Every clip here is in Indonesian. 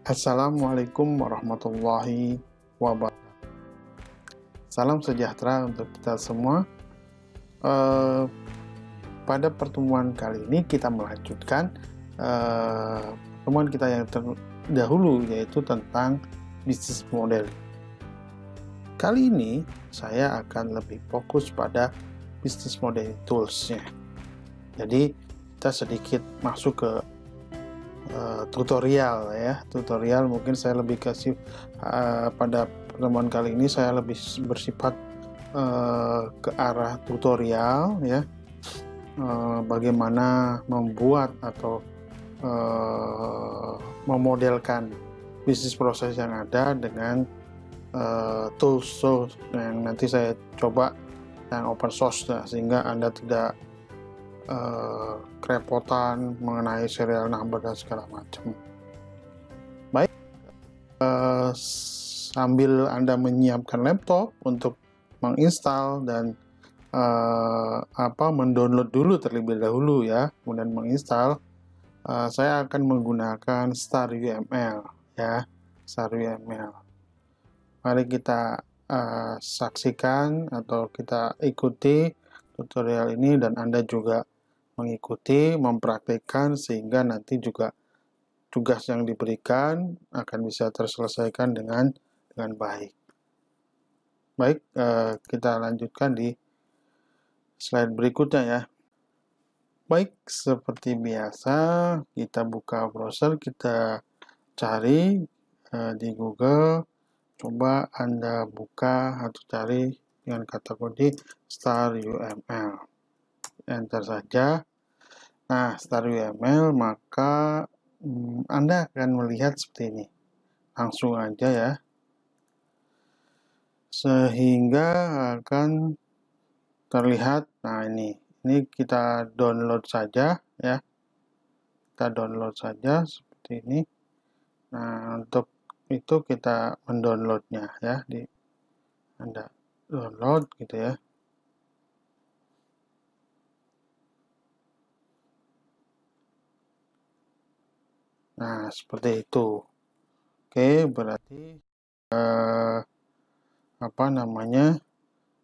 Assalamualaikum warahmatullahi wabarakatuh. Salam sejahtera untuk kita semua. Eh, Pada pertemuan kali ini kita melanjutkan pertemuan kita yang terdahulu, yaitu tentang bisnis model. Kali ini saya akan lebih fokus pada bisnis model tools-nya. Jadi kita sedikit masuk ke tutorial ya. Tutorial mungkin saya lebih kasih pada pertemuan kali ini saya lebih bersifat ke arah tutorial ya. Bagaimana membuat atau memodelkan bisnis proses yang ada dengan tools yang nanti saya coba yang open source sehingga Anda tidak kerepotan mengenai serial number dan segala macam. Baik, sambil Anda menyiapkan laptop untuk menginstal dan mendownload dulu terlebih dahulu ya, kemudian menginstal, saya akan menggunakan StarUML ya, StarUML. Mari kita saksikan atau kita ikuti tutorial ini dan Anda juga mengikuti, mempraktikkan sehingga nanti juga tugas yang diberikan akan bisa terselesaikan dengan baik. Baik, kita lanjutkan di slide berikutnya ya. Baik, seperti biasa kita buka browser, kita cari di Google, coba Anda buka atau cari dengan kata kunci StarUML. Enter saja. Nah, StarUML, maka Anda akan melihat seperti ini. Langsung aja ya. Sehingga akan terlihat, nah ini kita download saja ya. Kita download saja seperti ini. Nah, untuk itu kita mendownloadnya ya. Anda download gitu ya. Nah, seperti itu. Oke, berarti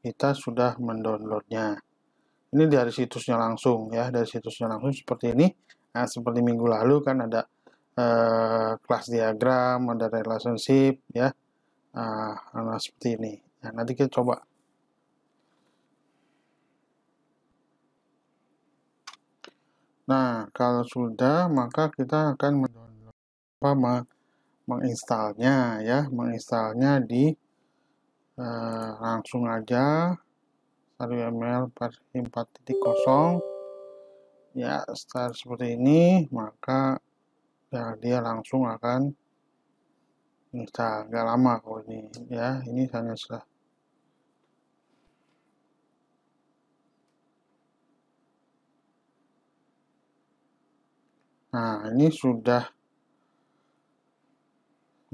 kita sudah mendownloadnya. Ini dari situsnya langsung ya, dari situsnya langsung seperti ini. Nah, seperti minggu lalu kan ada kelas diagram, ada relationship ya. Nah, seperti ini. Nah, nanti kita coba. Nah, kalau sudah, maka kita akan menginstalnya ya, menginstalnya di langsung aja StarUML versi 4.0 ya, start seperti ini, maka ya dia langsung akan install. Nggak lama kok ini ya, ini hanya sudah. Nah, ini sudah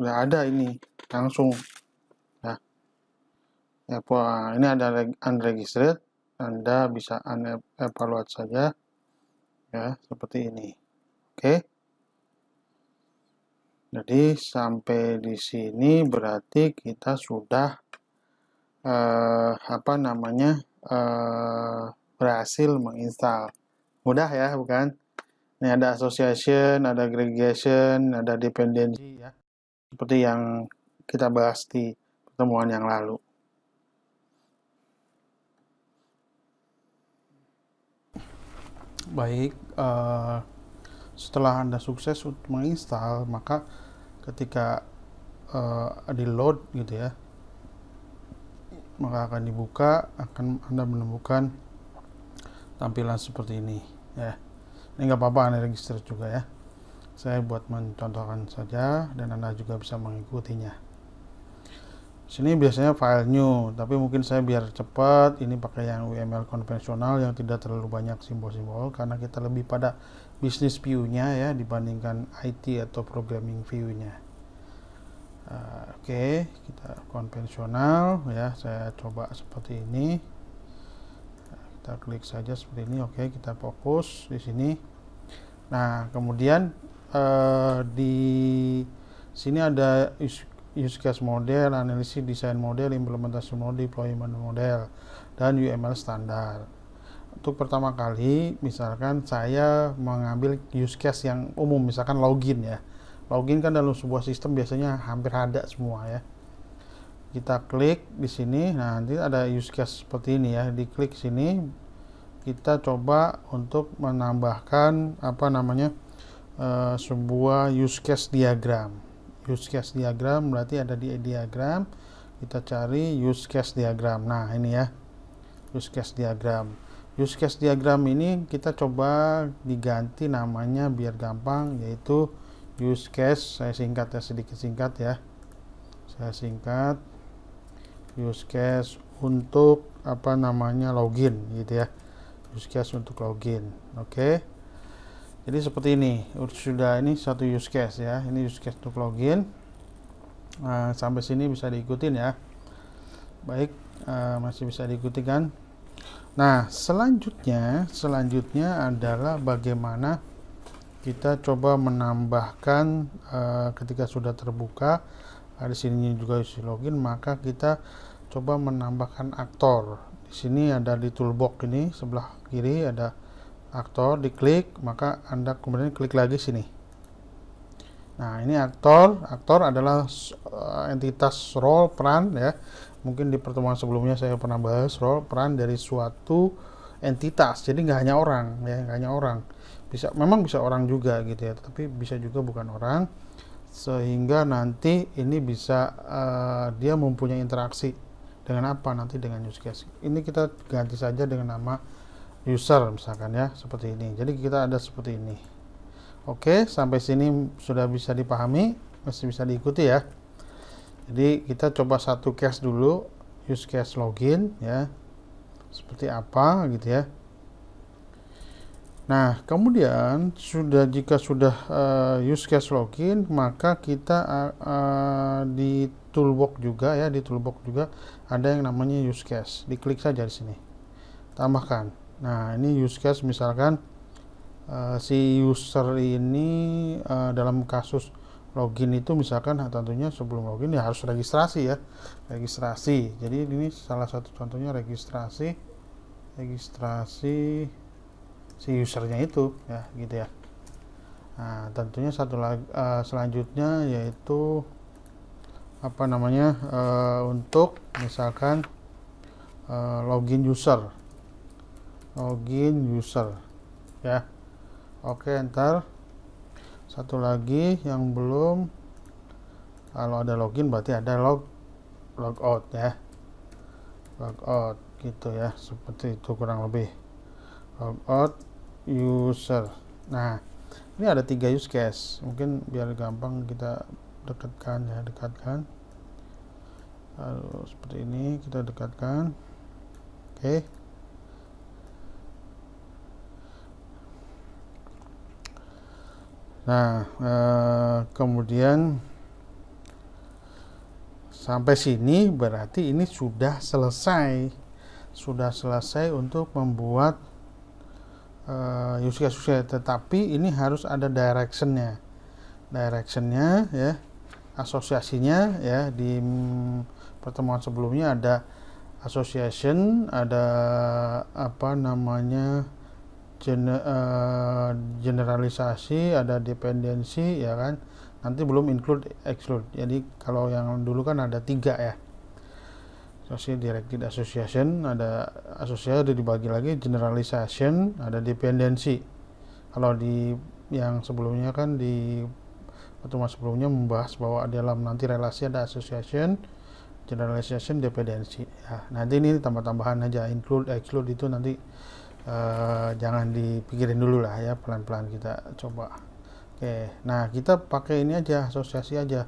ada ini langsung ya. Ini ada unregistered, Anda bisa unevaluate saja ya, seperti ini. Oke. Jadi sampai di sini berarti kita sudah berhasil menginstal. Mudah ya, bukan? Ini ada association, ada aggregation, ada dependency ya. Seperti yang kita bahas di pertemuan yang lalu. Baik, setelah Anda sukses untuk menginstal, maka ketika di load gitu ya, maka akan dibuka, Anda menemukan tampilan seperti ini ya. Ini nggak apa-apa, Anda register juga ya. Saya buat mencontohkan saja dan Anda juga bisa mengikutinya. Sini biasanya file new, tapi mungkin saya biar cepat ini pakai yang UML konvensional yang tidak terlalu banyak simbol-simbol karena kita lebih pada business view-nya ya dibandingkan IT atau programming view-nya. Oke, kita konvensional ya, saya coba seperti ini. Kita klik saja seperti ini. Oke, kita fokus di sini. Nah, kemudian di Sini ada use case model, analisis desain model, implementasi model, deployment model, dan UML standar. Untuk pertama kali, misalkan saya mengambil use case yang umum, misalkan login ya. Login kan dalam sebuah sistem biasanya hampir ada semua ya. Kita klik di sini, nah nanti ada use case seperti ini ya. Diklik sini, kita coba untuk menambahkan sebuah use case diagram. Use case diagram berarti ada di diagram. Kita cari use case diagram. Nah ini ya, use case diagram. Use case diagram ini kita coba diganti namanya biar gampang, yaitu use case. Saya singkat ya, sedikit singkat ya. Saya singkat use case untuk login gitu ya. Use case untuk login. Oke. Jadi seperti ini. Sudah, ini satu use case ya. Ini use case untuk login. Nah, sampai sini bisa diikutin ya. Baik, masih bisa diikuti kan? Nah, selanjutnya adalah bagaimana kita coba menambahkan ketika sudah terbuka di sini juga isi login, maka kita coba menambahkan aktor. Di sini ada di toolbox ini sebelah kiri ada aktor, diklik maka Anda kemudian klik lagi sini. Nah, ini aktor adalah entitas role peran ya. Mungkin di pertemuan sebelumnya saya pernah bahas role peran dari suatu entitas. Jadi nggak hanya orang ya, nggak hanya orang. Memang bisa orang juga gitu ya, tapi bisa juga bukan orang. Sehingga nanti ini bisa dia mempunyai interaksi dengan apa nanti dengan use case. Ini kita ganti saja dengan nama user misalkan ya, seperti ini. Jadi kita ada seperti ini. Oke, sampai sini sudah bisa dipahami, masih bisa diikuti ya. Jadi kita coba satu case dulu, use case login ya, seperti apa gitu ya. Nah, kemudian jika sudah use case login, maka kita di toolbox juga ya, ada yang namanya use case. Diklik saja di sini, tambahkan. Nah, ini use case misalkan si user ini dalam kasus login itu misalkan tentunya sebelum login ya harus registrasi ya, registrasi. Jadi ini salah satu contohnya registrasi si usernya itu ya, gitu ya. Nah, tentunya satu lagi selanjutnya yaitu untuk misalkan login user ya. Oke, enter. Satu lagi yang belum, kalau ada login berarti ada logout ya, logout gitu ya, seperti itu kurang lebih. Logout user. Nah, ini ada 3 use case, mungkin biar gampang kita dekatkan. Lalu seperti ini kita dekatkan. Oke. Nah, kemudian sampai sini berarti ini sudah selesai untuk membuat use case, tetapi ini harus ada directionnya ya, asosiasinya ya. Di pertemuan sebelumnya ada association, ada generalisasi, ada dependensi ya kan. Nanti belum include exclude. Jadi kalau yang dulu kan ada 3 ya, directed association, ada association dibagi lagi, generalization, ada dependensi. Kalau di yang sebelumnya kan di pertemuan sebelumnya membahas bahwa dalam nanti relasi ada association, generalization, dependensi ya. Nanti ini tambah-tambahan aja, include exclude itu nanti jangan dipikirin dulu lah ya, pelan-pelan kita coba. Oke, nah kita pakai ini aja, asosiasi aja.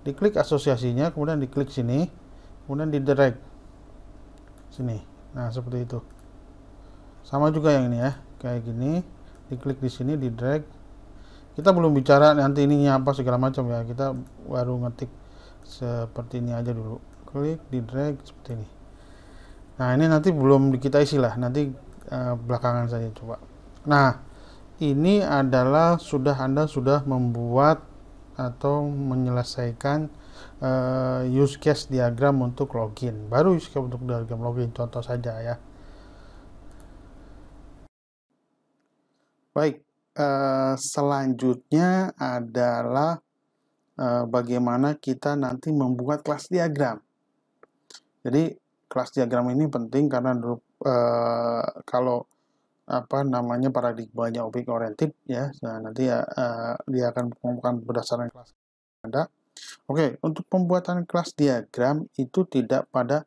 Diklik asosiasinya, kemudian diklik sini, kemudian di drag sini. Nah, seperti itu. Sama juga yang ini ya, kayak gini. Diklik di sini, di drag. Kita belum bicara nanti ininya apa segala macam ya. Kita baru ngetik seperti ini aja dulu. Klik, di drag seperti ini. Nah, ini nanti belum kita isi lah, nanti belakangan saja coba. Nah, ini adalah Anda sudah membuat atau menyelesaikan use case diagram untuk login. Baru use case untuk diagram login, contoh saja ya. Baik, selanjutnya adalah bagaimana kita nanti membuat kelas diagram. Jadi kelas diagram ini penting karena kalau paradigmanya objek oriented ya, nah, nanti dia akan menggunakan berdasarkan kelas ada. Oke, untuk pembuatan kelas diagram itu tidak pada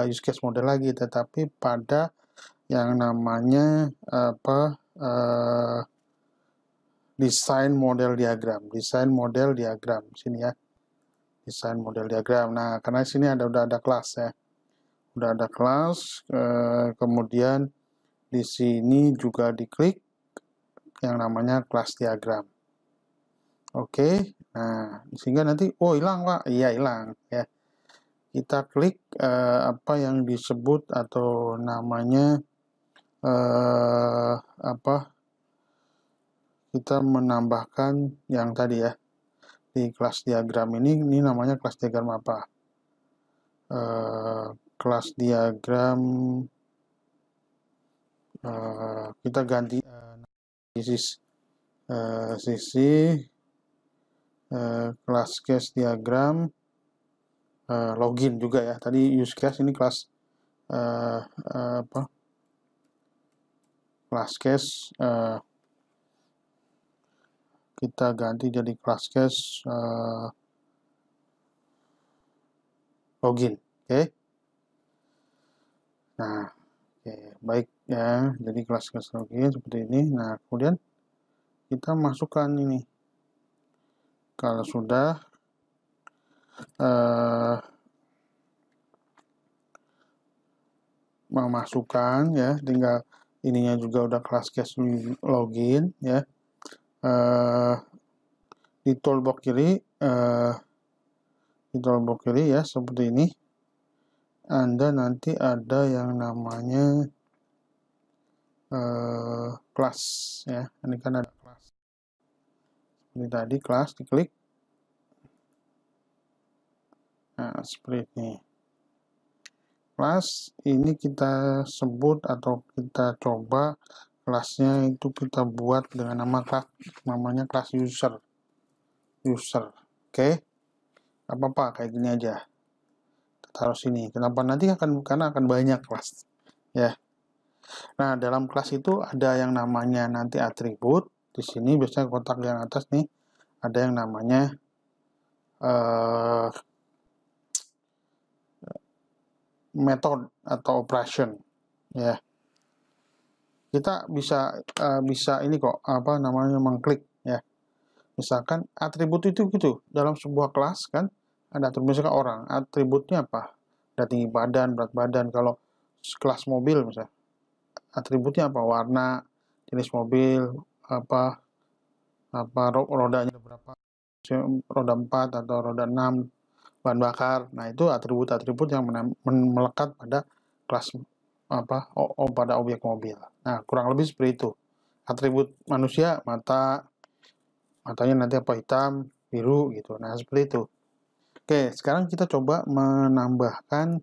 use case model lagi, tetapi pada yang namanya desain model diagram sini ya, desain model diagram. Nah, karena sini udah ada kelas ya, kemudian di sini juga diklik yang namanya kelas diagram. Oke, nah sehingga nanti hilang Pak, iya hilang ya. Kita klik apa yang disebut atau namanya kita menambahkan yang tadi ya di kelas diagram ini namanya kelas diagram apa? Kelas diagram kita ganti sisi kelas case diagram login juga ya. Tadi use case, ini kelas kelas case kita ganti jadi kelas case login. Oke. Nah, baik ya. Jadi kelas case login seperti ini. Nah, kemudian kita masukkan ini. Kalau sudah memasukkan ya, tinggal ininya juga udah kelas case login ya. Di toolbox kiri ya, seperti ini. Anda nanti ada yang namanya kelas ya. Ini kan ada kelas. Ini tadi kelas, diklik. Nah, seperti ini. Kelas ini kita sebut atau kita coba kelasnya itu kita buat dengan nama kelas, namanya kelas user. Oke. Apa-apa kayak gini aja. Taruh sini. Kenapa? Nanti karena akan banyak kelas ya. Nah, dalam kelas itu ada yang namanya nanti atribut. Di sini biasanya kotak yang atas nih ada yang namanya method atau operation ya. Kita bisa ini kok mengklik ya. Misalkan atribut itu gitu dalam sebuah kelas kan ada atribut, misalkan orang, atributnya apa? Ada tinggi badan, berat badan. Kalau kelas mobil misalnya, atributnya apa? Warna, jenis mobil, rodanya berapa? Roda 4 atau roda 6, bahan bakar. Nah, itu atribut-atribut yang melekat pada kelas pada objek mobil. Nah, kurang lebih seperti itu. Atribut manusia, matanya nanti hitam, biru gitu. Nah, seperti itu. Oke, sekarang kita coba menambahkan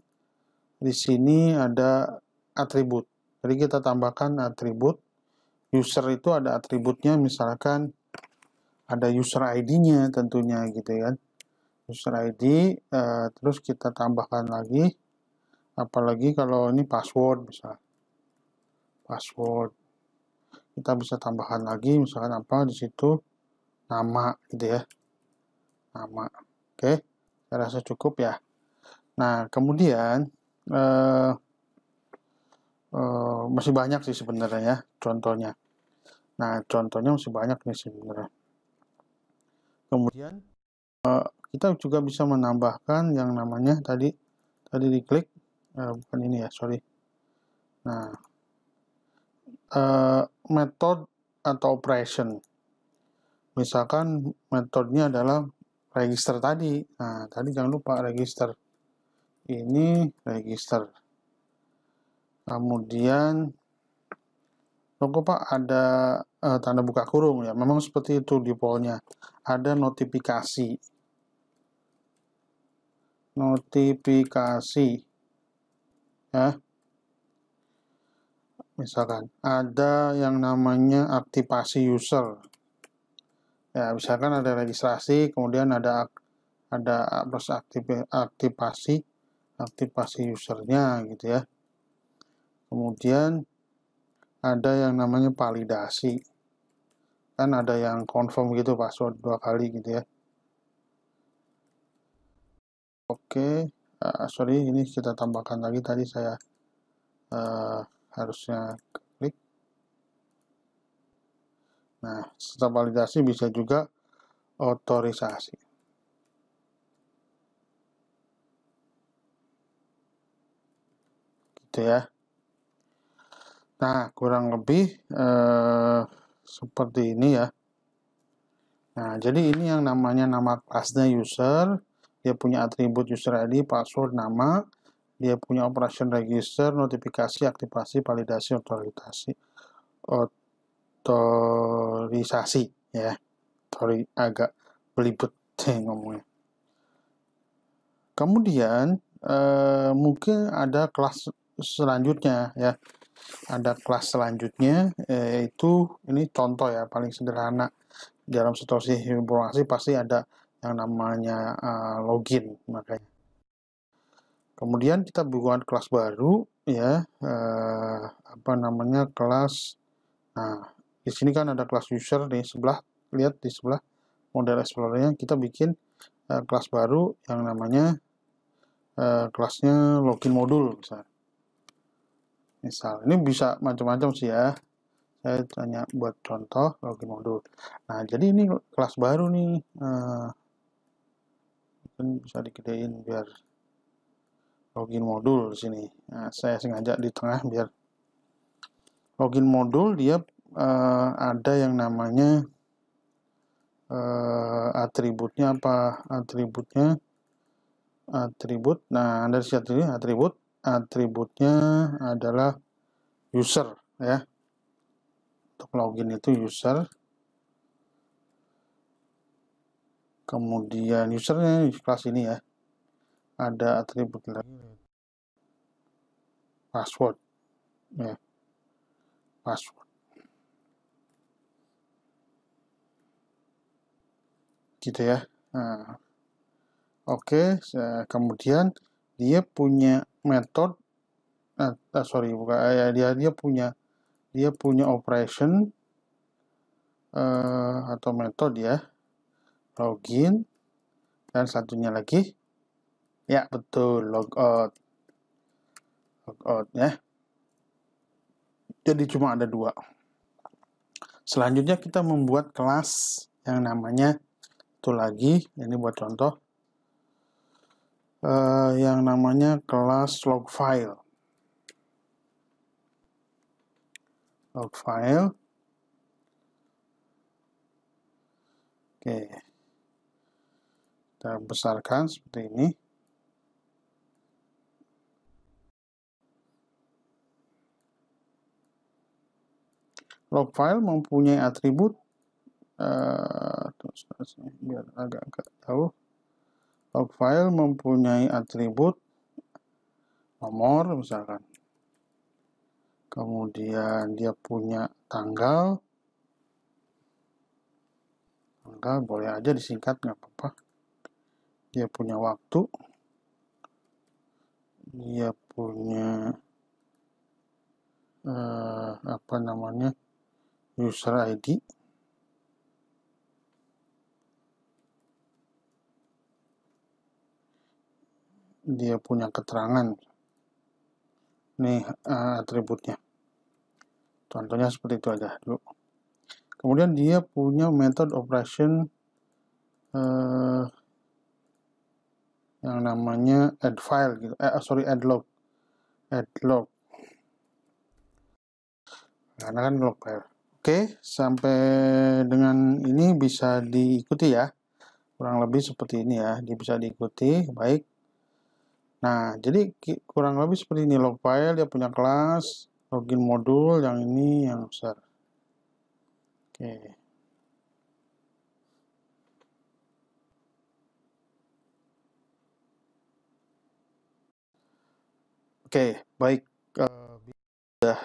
di sini ada atribut. Jadi kita tambahkan atribut. User itu ada atributnya, misalkan ada user ID-nya tentunya gitu kan. User ID, terus kita tambahkan lagi, apalagi kalau ini password misalnya. Password. Kita bisa tambahkan lagi, misalkan di situ nama gitu ya. Nama. Oke. Saya rasa cukup ya. Nah, kemudian masih banyak sih sebenarnya ya contohnya. Nah, contohnya masih banyak nih sebenarnya. Kemudian kita juga bisa menambahkan yang namanya tadi diklik, bukan ini ya, sorry. Nah, method atau operation. Misalkan metodenya adalah register tadi. Nah, tadi jangan lupa register. Ini register. Kemudian Loh kok Pak ada tanda buka kurung ya? Memang seperti itu defaultnya. Ada notifikasi. Notifikasi. Ya. Misalkan ada yang namanya aktivasi user. Ya, misalkan ada registrasi, kemudian ada proses aktivasi usernya gitu ya. Kemudian ada yang namanya validasi. Kan ada yang confirm gitu password 2 kali gitu ya. Oke, sorry ini kita tambahkan lagi, tadi saya harusnya klik. Nah, setelah validasi bisa juga otorisasi. Gitu ya. Nah, kurang lebih seperti ini ya. Nah, jadi ini yang namanya nama kelasnya user, dia punya atribut user ID, password, nama, dia punya operation register, notifikasi, aktivasi, validasi, otorisasi ya. Sorry, agak belibet ngomongnya. Kemudian mungkin ada kelas selanjutnya ya. Ada kelas selanjutnya, yaitu ini contoh ya, paling sederhana. Dalam situasi informasi pasti ada yang namanya login, makanya. Kemudian kita buat kelas baru ya, apa namanya, kelas. Nah, di sini kan ada kelas user di sebelah, lihat di sebelah model explorernya, kita bikin kelas baru yang namanya kelasnya login modul misal. Ini bisa macam-macam sih ya. Saya tanya buat contoh login modul. Nah, jadi ini kelas baru nih. Mungkin bisa digedein biar login modul di sini. Nah, saya sengaja di tengah biar login modul dia ada yang namanya atributnya apa? Atribut. Nah, dari sini atributnya adalah user ya. Untuk login itu user. Kemudian usernya di kelas ini ya. Ada atribut lagi, password ya. Password. Gitu ya. Nah, oke, kemudian dia punya metode dia punya operation atau metode ya, login, dan satunya lagi ya betul, logout ya. Jadi cuma ada 2. Selanjutnya kita membuat kelas yang namanya itu lagi, ini buat contoh, yang namanya kelas log file. Oke, kita besarkan seperti ini. Log file mempunyai atribut biar agak jauh. Log file mempunyai atribut nomor misalkan. Kemudian dia punya tanggal boleh aja disingkat, nggak apa-apa. Dia punya waktu, dia punya apa namanya, user ID, dia punya keterangan. Nih atributnya. Contohnya seperti itu aja dulu. Kemudian dia punya method operation yang namanya add file gitu. Add log. Karena kan log file. Oke, sampai dengan ini bisa diikuti ya. Kurang lebih seperti ini ya, dia bisa diikuti, baik. Nah, jadi kurang lebih seperti ini, log file dia punya kelas, login modul yang ini yang besar. Oke. Oke, baik. Sudah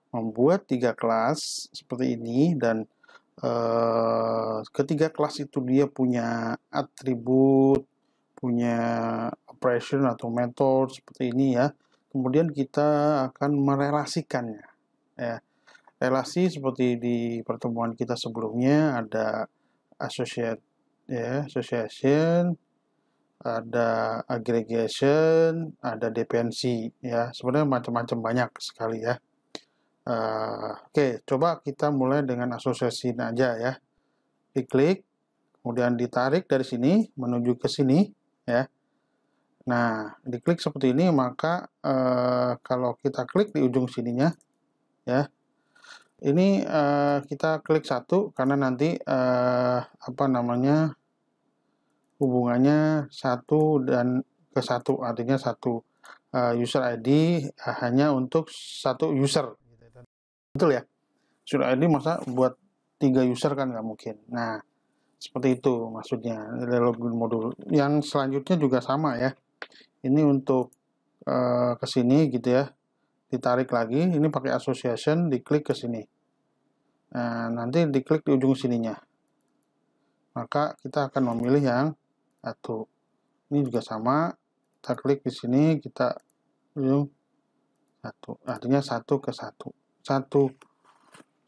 membuat 3 kelas seperti ini, dan ketiga kelas itu dia punya atribut, punya operation atau method seperti ini ya. Kemudian kita akan merelasikannya ya. Relasi seperti di pertemuan kita sebelumnya, ada associate ya, association, ada aggregation, ada dependency ya. Sebenarnya macam-macam, banyak sekali ya. Oke, coba kita mulai dengan asosiasi aja ya. Diklik, kemudian ditarik dari sini menuju ke sini ya. Nah, diklik seperti ini, maka kalau kita klik di ujung sininya ya, ini kita klik satu karena nanti apa namanya, hubungannya satu dan ke satu, artinya satu user ID hanya untuk satu user. Betul ya? User ID masa buat 3 user kan nggak mungkin. Nah, seperti itu maksudnya login modul. Yang selanjutnya juga sama ya. Ini untuk ke sini gitu ya. Ditarik lagi, ini pakai association, diklik ke sini. Nah, nanti diklik di ujung sininya. Maka kita akan memilih yang satu. Ini juga sama. Kita klik di sini, kita ujung satu. Artinya satu ke satu.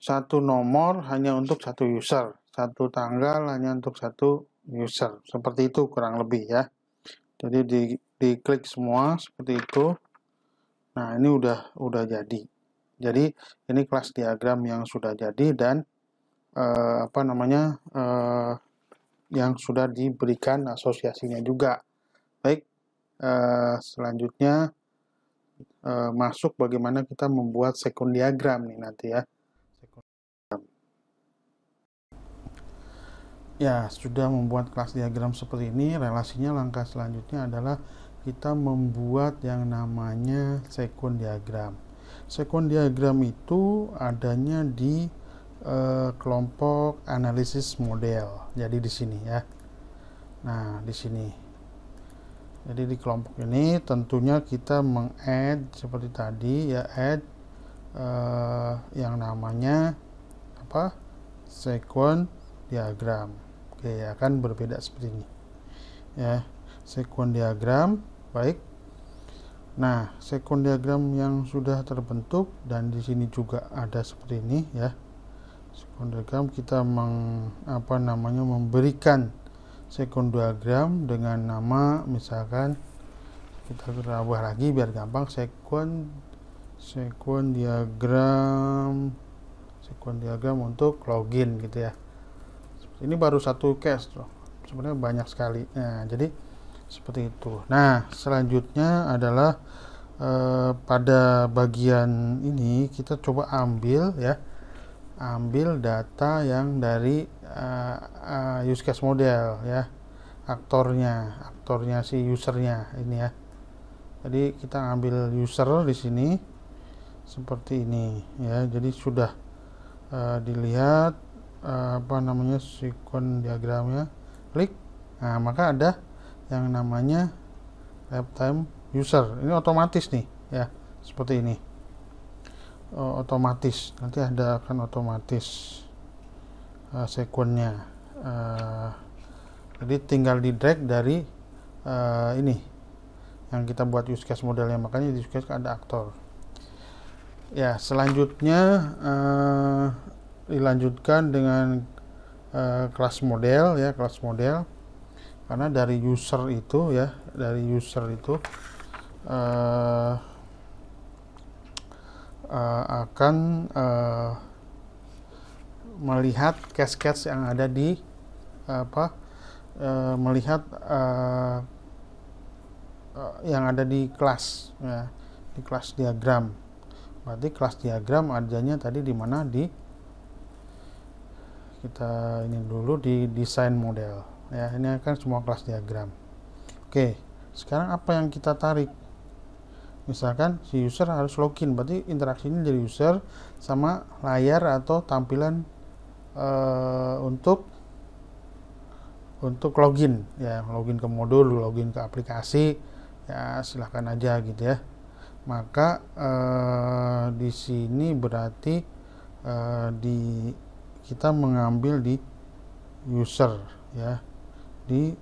Satu nomor hanya untuk satu user, satu tanggal hanya untuk satu user, seperti itu kurang lebih ya. Jadi diklik semua seperti itu. Nah, ini udah jadi. Jadi ini kelas diagram yang sudah jadi dan apa namanya, yang sudah diberikan asosiasinya juga. Baik, selanjutnya masuk bagaimana kita membuat sekun diagram nih nanti ya. Ya, sudah membuat kelas diagram seperti ini, relasinya langkah selanjutnya adalah kita membuat yang namanya sekun diagram. Sekun diagram itu adanya di kelompok analisis model. Jadi di sini ya. Nah, di sini. Jadi di kelompok ini tentunya kita meng-add seperti tadi ya, add yang namanya apa? Sekun diagram. Oke, akan berbeda seperti ini ya, sekun diagram. Baik, nah sekun diagram yang sudah terbentuk dan di sini juga ada seperti ini ya. Sekun diagram kita memberikan sekun diagram dengan nama, misalkan kita ubah lagi biar gampang, sekun diagram untuk login gitu ya. Ini baru satu case loh, sebenarnya banyak sekali. Nah, jadi seperti itu. Nah, selanjutnya adalah pada bagian ini kita coba ambil data yang dari use case model ya, aktornya si usernya ini ya. Jadi kita ambil user di sini seperti ini ya. Jadi sudah dilihat apa namanya, sekun diagramnya, klik. Nah, maka ada yang namanya lifetime user. Ini otomatis nih ya, seperti ini. Otomatis nanti akan otomatis sekunnya. Jadi tinggal di drag dari ini yang kita buat use case modelnya, makanya di use case ada aktor. Ya, selanjutnya dilanjutkan dengan kelas model ya, kelas model, karena dari user itu akan melihat case-case yang ada di melihat yang ada di kelas ya, di kelas diagram. Berarti kelas diagram adanya tadi di mana, kita ini dulu di desain model ya. Ini akan semua kelas diagram. Oke, sekarang apa yang kita tarik? misalkan si user harus login, berarti interaksinya dari user sama layar atau tampilan untuk login ya, login ke modul, login ke aplikasi ya, silahkan aja gitu ya. Maka di sini berarti kita mengambil di user ya, di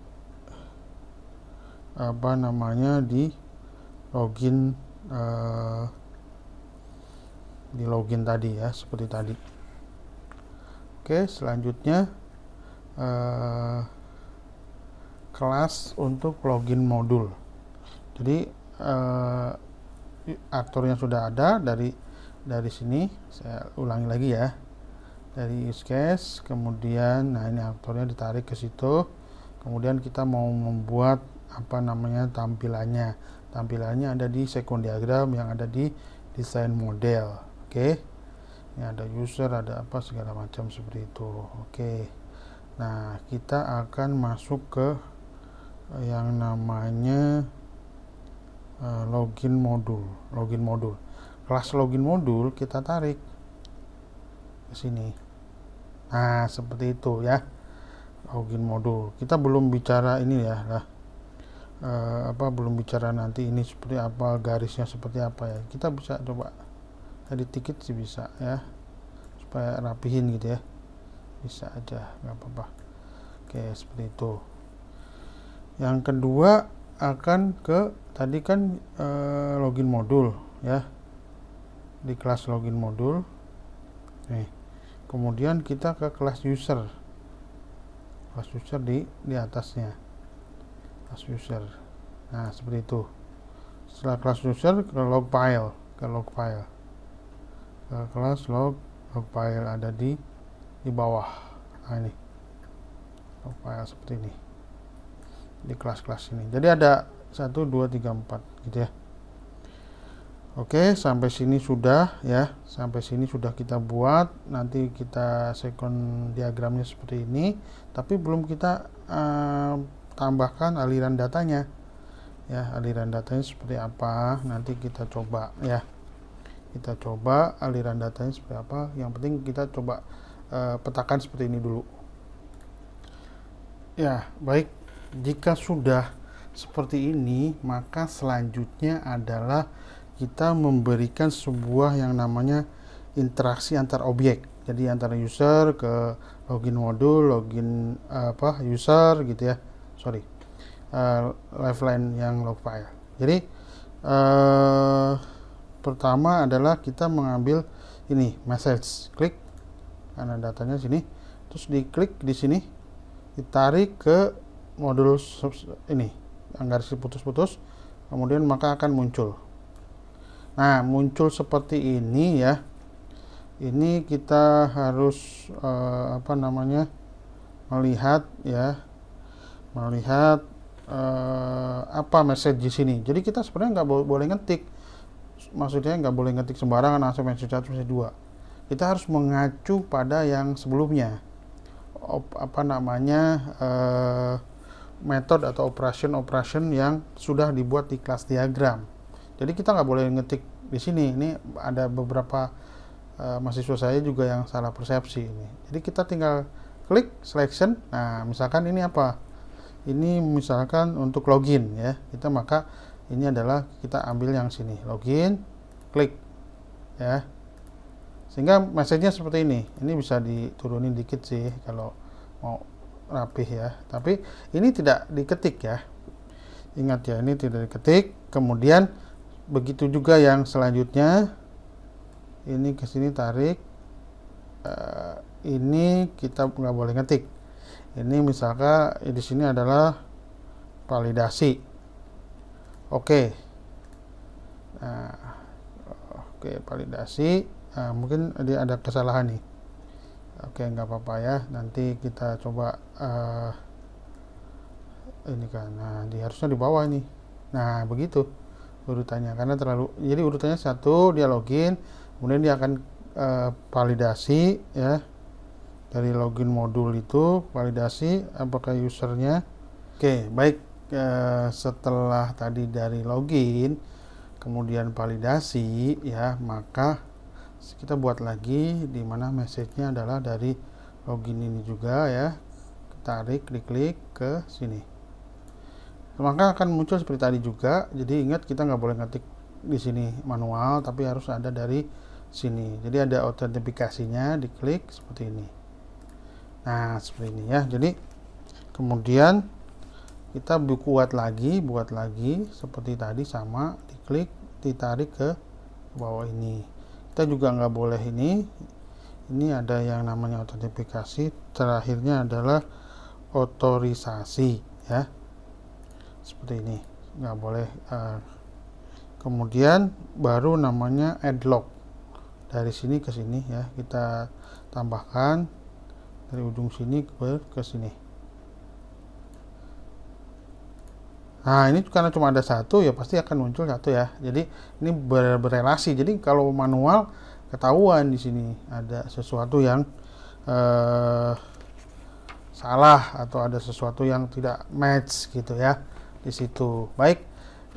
di login tadi ya, seperti tadi. Oke, selanjutnya kelas untuk login modul. Jadi aktornya sudah ada dari sini, saya ulangi lagi ya, dari use case, kemudian nah ini aktornya ditarik ke situ, kemudian kita mau membuat tampilannya ada di second diagram yang ada di desain model. Oke, ini ada user, ada apa segala macam seperti itu. Oke, nah kita akan masuk ke yang namanya login modul. Kelas login modul kita tarik ke sini. Nah, seperti itu ya. Login modul. Kita belum bicara ini ya, belum bicara nanti ini seperti apa, garisnya seperti apa ya. Kita bisa coba edit dikit sih bisa ya, supaya rapihin gitu ya. Bisa aja, nggak apa-apa. Oke, seperti itu. Yang kedua akan ke tadi kan login modul ya, di kelas login modul nih, kemudian kita ke kelas user di atasnya, kelas user. Nah, seperti itu. Setelah kelas user ke log file, ke kelas log file ada di bawah. Nah, ini log file seperti ini di kelas-kelas ini. Jadi ada 1, 2, 3, 4 gitu ya. Oke, sampai sini sudah ya. Sampai sini sudah kita buat. Nanti kita second diagramnya seperti ini, tapi belum kita tambahkan aliran datanya. Ya, aliran datanya seperti apa? Nanti kita coba ya. Kita coba aliran datanya seperti apa. Yang penting kita coba petakan seperti ini dulu. Ya, baik. Jika sudah seperti ini, maka selanjutnya adalah kita memberikan sebuah yang namanya interaksi antar objek. Jadi antara user ke login modul, login user gitu ya. Lifeline yang log file. Jadi pertama adalah kita mengambil ini message, klik karena datanya sini, terus diklik di sini, ditarik ke modul ini yang garis putus-putus, kemudian maka akan muncul. Nah, muncul seperti ini ya. Ini kita harus melihat ya, apa message di sini. Jadi kita sebenarnya nggak boleh ngetik, maksudnya nggak boleh ngetik sembarangan langsung message 1, message 2. Kita harus mengacu pada yang sebelumnya, metode atau operation yang sudah dibuat di kelas diagram. Jadi kita nggak boleh ngetik di sini. Ini ada beberapa mahasiswa saya juga yang salah persepsi ini. Jadi kita tinggal klik selection. Nah, misalkan ini apa? Ini misalkan untuk login ya. Maka ini adalah kita ambil yang sini, login, klik ya. Sehingga message-nya seperti ini. Ini bisa diturunin dikit sih kalau mau rapih ya, tapi ini tidak diketik ya, ingat ya, ini tidak diketik. Kemudian begitu juga yang selanjutnya, ini ke sini tarik, ini kita nggak boleh ngetik. Ini misalkan di sini adalah validasi. Oke, nah, validasi. Nah, mungkin dia ada kesalahan nih. Oke, nggak apa-apa ya, nanti kita coba ini kan, nah harusnya di bawah ini. Nah, begitu urutannya, karena jadi urutannya 1 dia login, kemudian dia akan validasi ya, dari login modul itu validasi apakah usernya. Oke, baik. Setelah tadi dari login, kemudian validasi ya, maka kita buat lagi di mana message-nya adalah dari login ini juga ya. Tarik, klik ke sini, maka akan muncul seperti tadi juga. Jadi ingat, kita nggak boleh ngetik di sini manual, tapi harus ada dari sini. Jadi ada autentifikasinya, diklik seperti ini. Nah seperti ini ya. Jadi kemudian kita buat lagi seperti tadi, sama, diklik, ditarik ke bawah ini. Kita juga nggak boleh ini ada yang namanya autentifikasi, terakhirnya adalah otorisasi ya, seperti ini, nggak boleh. Kemudian baru namanya add log, dari sini ke sini ya, kita tambahkan dari ujung sini ke sini. Nah ini karena cuma ada satu ya, pasti akan muncul satu ya. Jadi ini berrelasi. Jadi kalau manual ketahuan di sini ada sesuatu yang salah atau ada sesuatu yang tidak match gitu ya di situ. Baik,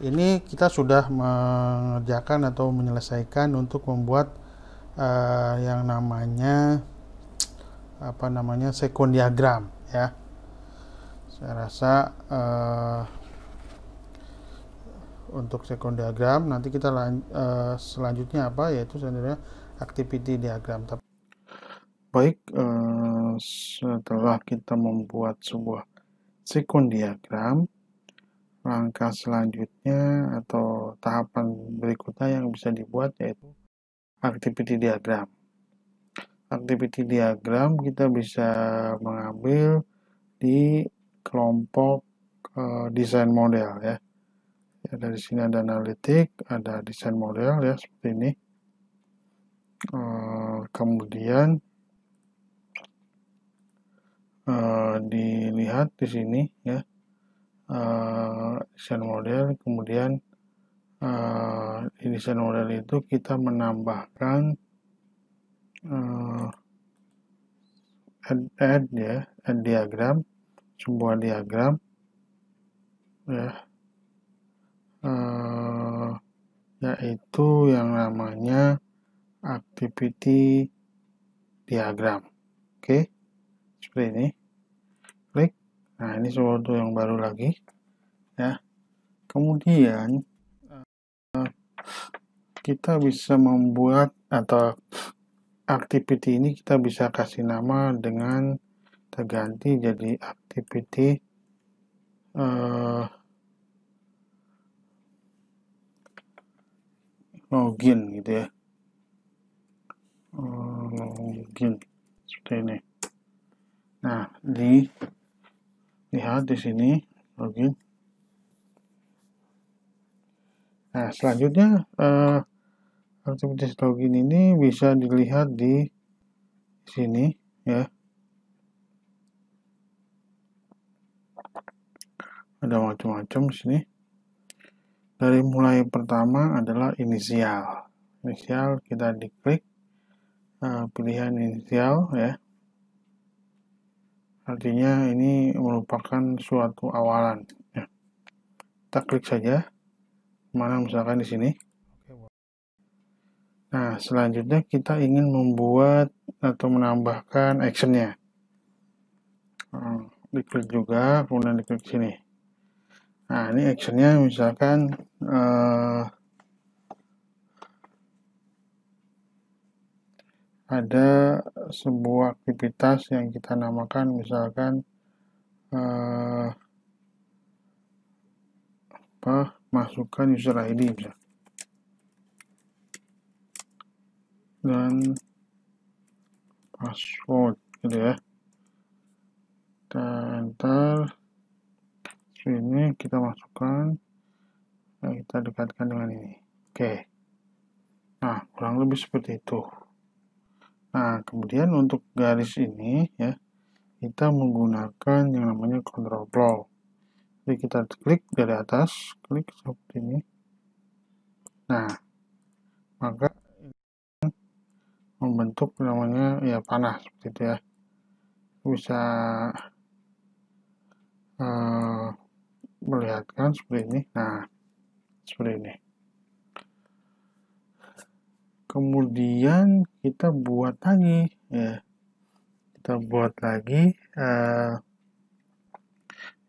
ini kita sudah mengerjakan atau menyelesaikan untuk membuat yang namanya second diagram ya. Saya rasa untuk second diagram nanti kita selanjutnya yaitu sebenarnya activity diagram. Baik, setelah kita membuat sebuah second diagram, langkah selanjutnya atau tahapan berikutnya yang bisa dibuat yaitu activity diagram. Activity diagram kita bisa mengambil di kelompok desain model ya. Dari sini ada analitik, ada desain model ya, seperti ini. Kemudian dilihat di sini ya, desain model. Kemudian di desain model itu kita menambahkan add diagram, sebuah diagram ya, yaitu yang namanya activity diagram. Oke, seperti ini. Klik. Nah ini sesuatu yang baru lagi ya. Kemudian kita bisa membuat, atau activity ini kita bisa kasih nama dengan terganti jadi activity login gitu ya. Login seperti ini. Nah, lihat di sini login. Nah, selanjutnya aktivitas login ini bisa dilihat di sini ya. Ada macam-macam di sini. Dari mulai pertama adalah inisial. Inisial kita diklik pilihan inisial ya. Artinya ini merupakan suatu awalan ya. Kita klik saja mana misalkan di sini. Nah, selanjutnya kita ingin membuat atau menambahkan actionnya. Diklik juga, kemudian diklik sini. Nah, ini actionnya misalkan ada sebuah aktivitas yang kita namakan misalkan masukkan user ID bisa. Dan password gitu ya. Dan ntar ini kita masukkan, nah, kita dekatkan dengan ini. Oke. Nah, kurang lebih seperti itu. Nah, kemudian untuk garis ini ya, kita menggunakan yang namanya control flow. Jadi kita klik dari atas, klik seperti ini. Nah, maka membentuk namanya ya panah seperti itu ya. Bisa melihatkan seperti ini. Nah, seperti ini. kemudian kita buat lagi ya, kita buat lagi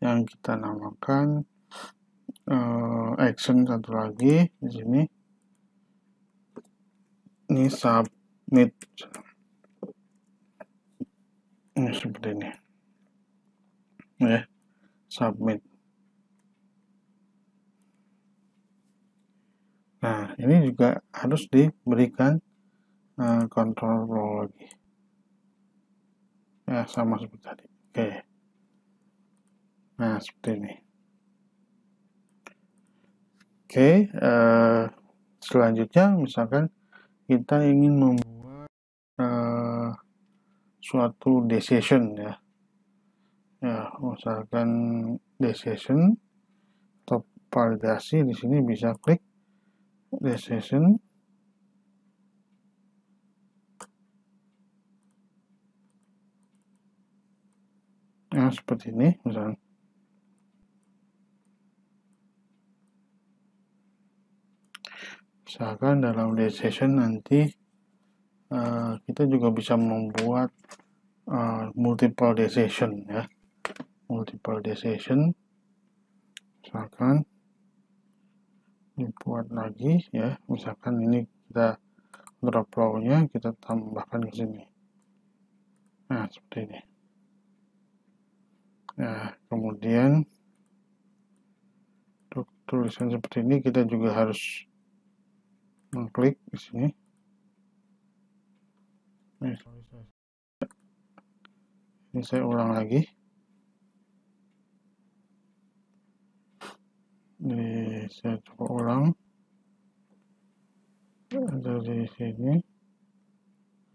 yang kita namakan action satu lagi di sini. Ini submit, ini seperti ini ya, submit. Nah, ini juga harus diberikan control flow lagi ya, sama seperti tadi. Oke, nah seperti ini. Oke, selanjutnya misalkan kita ingin membuat suatu decision ya, misalkan decision atau validasi. Di sini bisa klik decision, nah seperti ini misalkan. Misalkan dalam decision nanti kita juga bisa membuat multiple decision ya, multiple decision. Misalkan dibuat lagi ya, misalkan ini kita drop flow-nya kita tambahkan ke sini. Nah, seperti ini. Nah, kemudian untuk tulisan seperti ini kita juga harus mengklik di sini. Ini saya ulang lagi. Ini saya coba ulang dari sini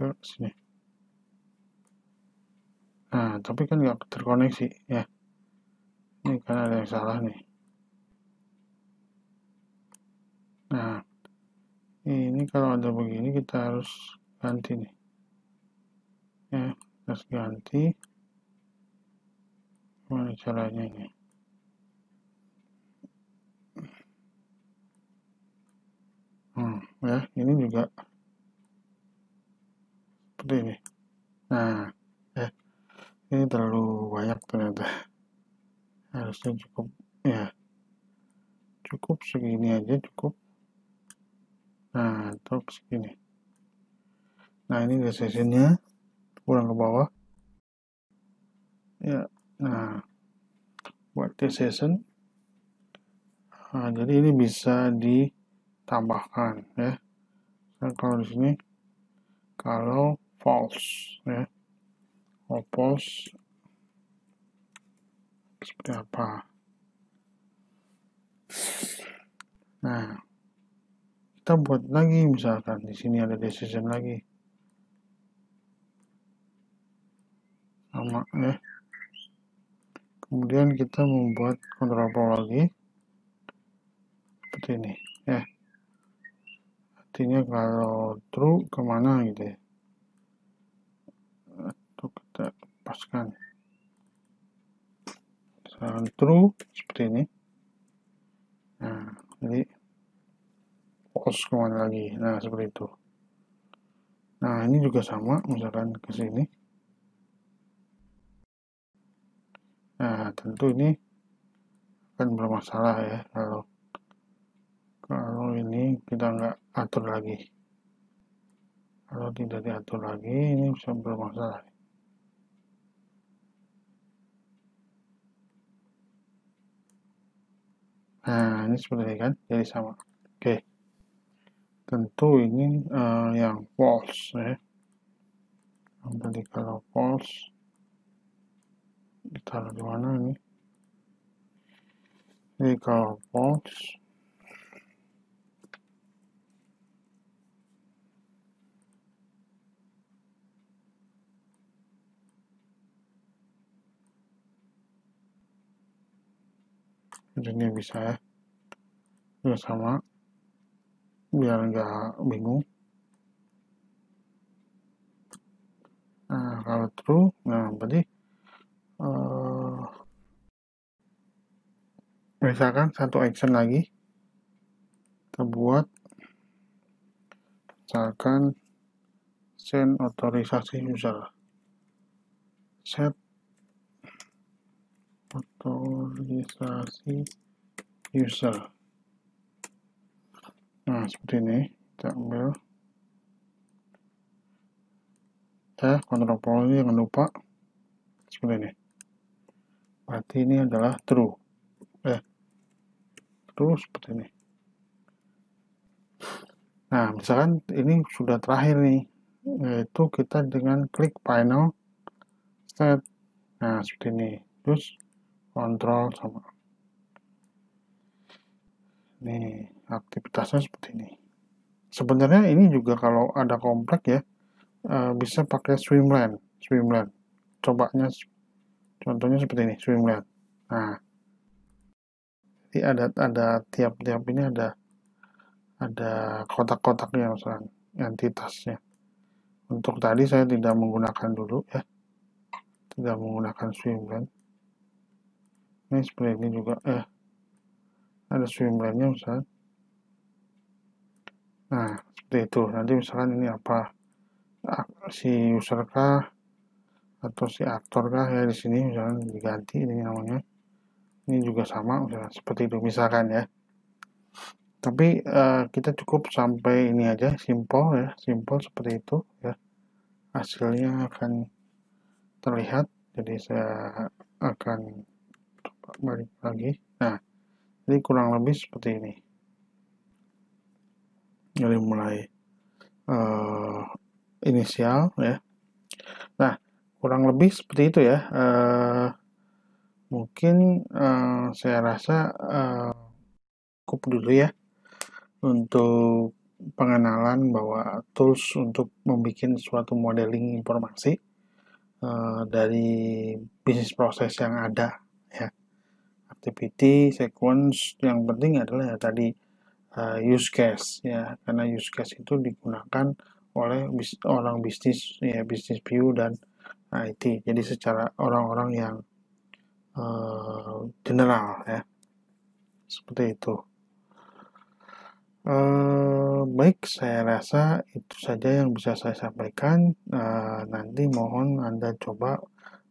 ke sini. Nah, tapi kan nggak terkoneksi ya. Ini kan ada yang salah nih. Nah, ini kalau ada begini kita harus ganti nih. Ya, harus ganti. Gimana caranya ini? Ya, ini juga seperti ini. Nah, ya, ini terlalu banyak ternyata. Harusnya cukup ya, cukup segini aja cukup. Nah, untuk segini. Nah, ini decision-nya kurang ke bawah ya. Nah, buat decision, nah, jadi ini bisa ditambahkan ya. Nah, kalau di sini kalau false ya, kalau false seperti apa. Nah, kita buat lagi, misalkan di sini ada decision lagi sama ya. Kemudian kita membuat control flow lagi seperti ini ya. Artinya kalau true kemana gitu ya. Itu kita paskan. Misalkan true seperti ini. Nah, jadi false kemana lagi. Nah, seperti itu. Nah, ini juga sama, misalkan ke sini. Nah, tentu ini akan bermasalah ya kalau ini kita nggak atur lagi. Kalau tidak diatur lagi, ini bisa bermasalah. Nah, ini seperti ini kan, jadi sama. Oke, tentu ini yang false ya. Jadi kalau false, ditaruh di mana ini? Jadi kalau false, ini bisa ya, juga sama, biar nggak bingung. Nah, kalau true, nah berarti misalkan satu action lagi kita buat misalkan send otorisasi user, set otorisasi user. Nah, seperti ini kita ambil ya, kontrol poly, jangan lupa seperti ini. Berarti ini adalah true, true seperti ini. Nah, misalkan ini sudah terakhir nih, yaitu kita dengan klik final state. Nah, seperti ini. Terus kontrol sama ini, aktivitasnya seperti ini. Sebenarnya ini juga kalau ada kompleks ya, bisa pakai Swimland. Cobanya contohnya seperti ini, Swimland. Nah, jadi ada tiap-tiap ini ada kotak-kotaknya misalnya, entitasnya. Untuk tadi saya tidak menggunakan dulu ya, tidak menggunakan Swimland. Ini seperti ini juga ada Swimlandnya misalnya. Nah, seperti itu. Nanti misalkan ini apa, si user kah atau si aktor kah ya, di sini misalkan diganti ini namanya. Ini juga sama misalkan seperti itu misalkan ya. Tapi kita cukup sampai ini aja, simple seperti itu ya. Hasilnya akan terlihat. Jadi saya akan coba balik lagi. Nah, jadi kurang lebih seperti ini. Jadi mulai inisial ya. Nah, kurang lebih seperti itu ya. Mungkin saya rasa cukup dulu ya untuk pengenalan bahwa tools untuk membuat suatu modeling informasi dari bisnis proses yang ada ya. Activity, sequence, yang penting adalah ya tadi use case ya, karena use case itu digunakan oleh orang bisnis ya, bisnis view dan IT. Jadi secara orang-orang yang general ya, seperti itu. Baik, saya rasa itu saja yang bisa saya sampaikan. Nanti mohon Anda coba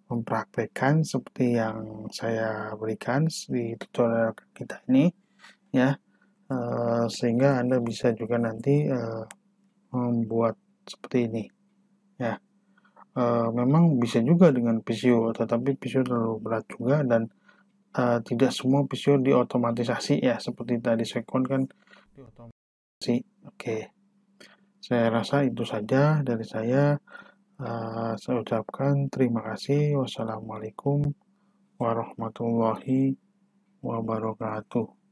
mempraktekkan seperti yang saya berikan di tutorial kita ini ya, sehingga Anda bisa juga nanti membuat seperti ini ya. Memang bisa juga dengan Visio, tetapi Visio terlalu berat juga dan tidak semua Visio diotomatisasi ya, seperti tadi Sekon kan diotomatisasi. Oke, saya rasa itu saja dari saya. Saya ucapkan terima kasih. Wassalamualaikum warahmatullahi wabarakatuh.